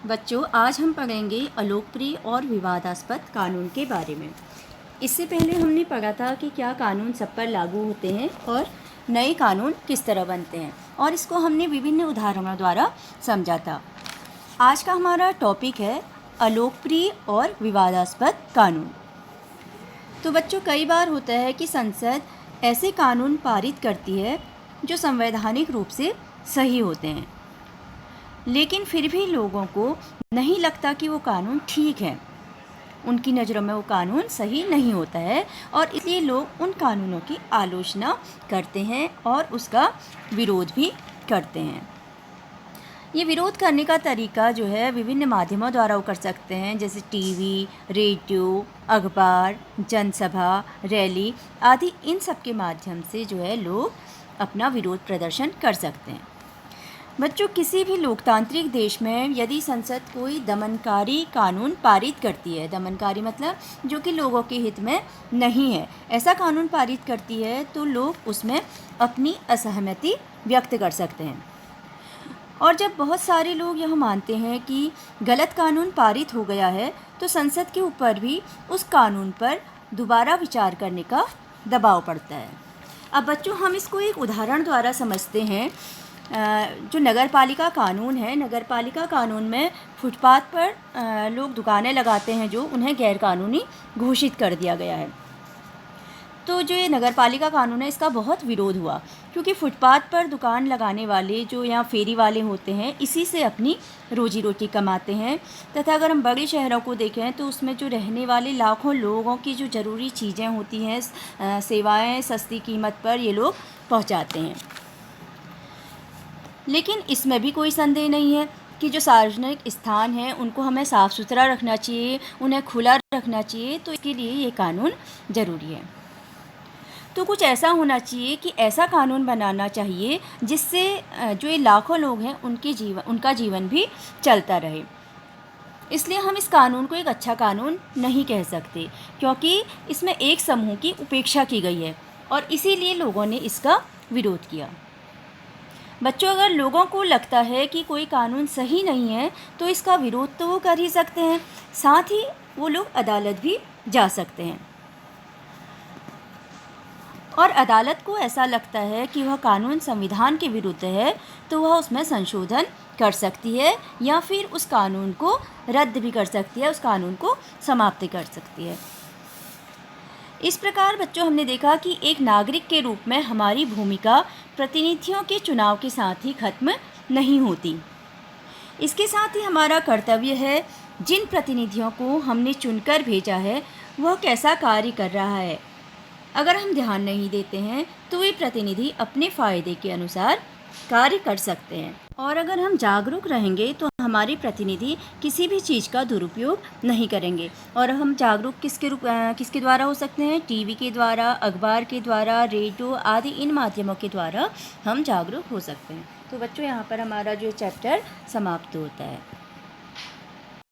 बच्चों, आज हम पढ़ेंगे अलोकप्रिय और विवादास्पद कानून के बारे में। इससे पहले हमने पढ़ा था कि क्या कानून सब पर लागू होते हैं और नए कानून किस तरह बनते हैं, और इसको हमने विभिन्न उदाहरणों द्वारा समझा था। आज का हमारा टॉपिक है अलोकप्रिय और विवादास्पद कानून। तो बच्चों, कई बार होता है कि संसद ऐसे कानून पारित करती है जो संवैधानिक रूप से सही होते हैं, लेकिन फिर भी लोगों को नहीं लगता कि वो कानून ठीक है। उनकी नज़रों में वो कानून सही नहीं होता है और इसलिए लोग उन कानूनों की आलोचना करते हैं और उसका विरोध भी करते हैं। ये विरोध करने का तरीका जो है विभिन्न माध्यमों द्वारा वो कर सकते हैं, जैसे टीवी, रेडियो, अखबार, जनसभा, रैली आदि। इन सब के माध्यम से जो है लोग अपना विरोध प्रदर्शन कर सकते हैं। बच्चों, किसी भी लोकतांत्रिक देश में यदि संसद कोई दमनकारी कानून पारित करती है, दमनकारी मतलब जो कि लोगों के हित में नहीं है, ऐसा कानून पारित करती है, तो लोग उसमें अपनी असहमति व्यक्त कर सकते हैं। और जब बहुत सारे लोग यह मानते हैं कि गलत कानून पारित हो गया है, तो संसद के ऊपर भी उस कानून पर दोबारा विचार करने का दबाव पड़ता है। अब बच्चों, हम इसको एक उदाहरण द्वारा समझते हैं। जो नगरपालिका कानून है, नगरपालिका कानून में फुटपाथ पर लोग दुकानें लगाते हैं जो उन्हें गैरकानूनी घोषित कर दिया गया है। तो जो ये नगरपालिका कानून है, इसका बहुत विरोध हुआ, क्योंकि फुटपाथ पर दुकान लगाने वाले जो यहाँ फेरी वाले होते हैं, इसी से अपनी रोजी रोटी कमाते हैं। तथा अगर हम बड़े शहरों को देखें तो उसमें जो रहने वाले लाखों लोगों की जो ज़रूरी चीज़ें होती हैं, सेवाएं सस्ती कीमत पर ये लोग पहुँचाते हैं। लेकिन इसमें भी कोई संदेह नहीं है कि जो सार्वजनिक स्थान हैं उनको हमें साफ़ सुथरा रखना चाहिए, उन्हें खुला रखना चाहिए। तो इसके लिए ये कानून ज़रूरी है। तो कुछ ऐसा होना चाहिए कि ऐसा कानून बनाना चाहिए जिससे जो ये लाखों लोग हैं उनका जीवन भी चलता रहे। इसलिए हम इस कानून को एक अच्छा कानून नहीं कह सकते, क्योंकि इसमें एक समूह की उपेक्षा की गई है और इसीलिए लोगों ने इसका विरोध किया। बच्चों, अगर लोगों को लगता है कि कोई कानून सही नहीं है तो इसका विरोध तो वो कर ही सकते हैं, साथ ही वो लोग अदालत भी जा सकते हैं। और अदालत को ऐसा लगता है कि वह कानून संविधान के विरुद्ध है, तो वह उसमें संशोधन कर सकती है या फिर उस कानून को रद्द भी कर सकती है, उस कानून को समाप्त कर सकती है। इस प्रकार बच्चों, हमने देखा कि एक नागरिक के रूप में हमारी भूमिका प्रतिनिधियों के चुनाव के साथ ही खत्म नहीं होती। इसके साथ ही हमारा कर्तव्य है जिन प्रतिनिधियों को हमने चुनकर भेजा है वह कैसा कार्य कर रहा है। अगर हम ध्यान नहीं देते हैं तो वे प्रतिनिधि अपने फ़ायदे के अनुसार कार्य कर सकते हैं, और अगर हम जागरूक रहेंगे तो हमारे प्रतिनिधि किसी भी चीज़ का दुरुपयोग नहीं करेंगे। और हम जागरूक किसके द्वारा हो सकते हैं? टीवी के द्वारा, अखबार के द्वारा, रेडियो आदि इन माध्यमों के द्वारा हम जागरूक हो सकते हैं। तो बच्चों, यहाँ पर हमारा जो चैप्टर समाप्त होता है।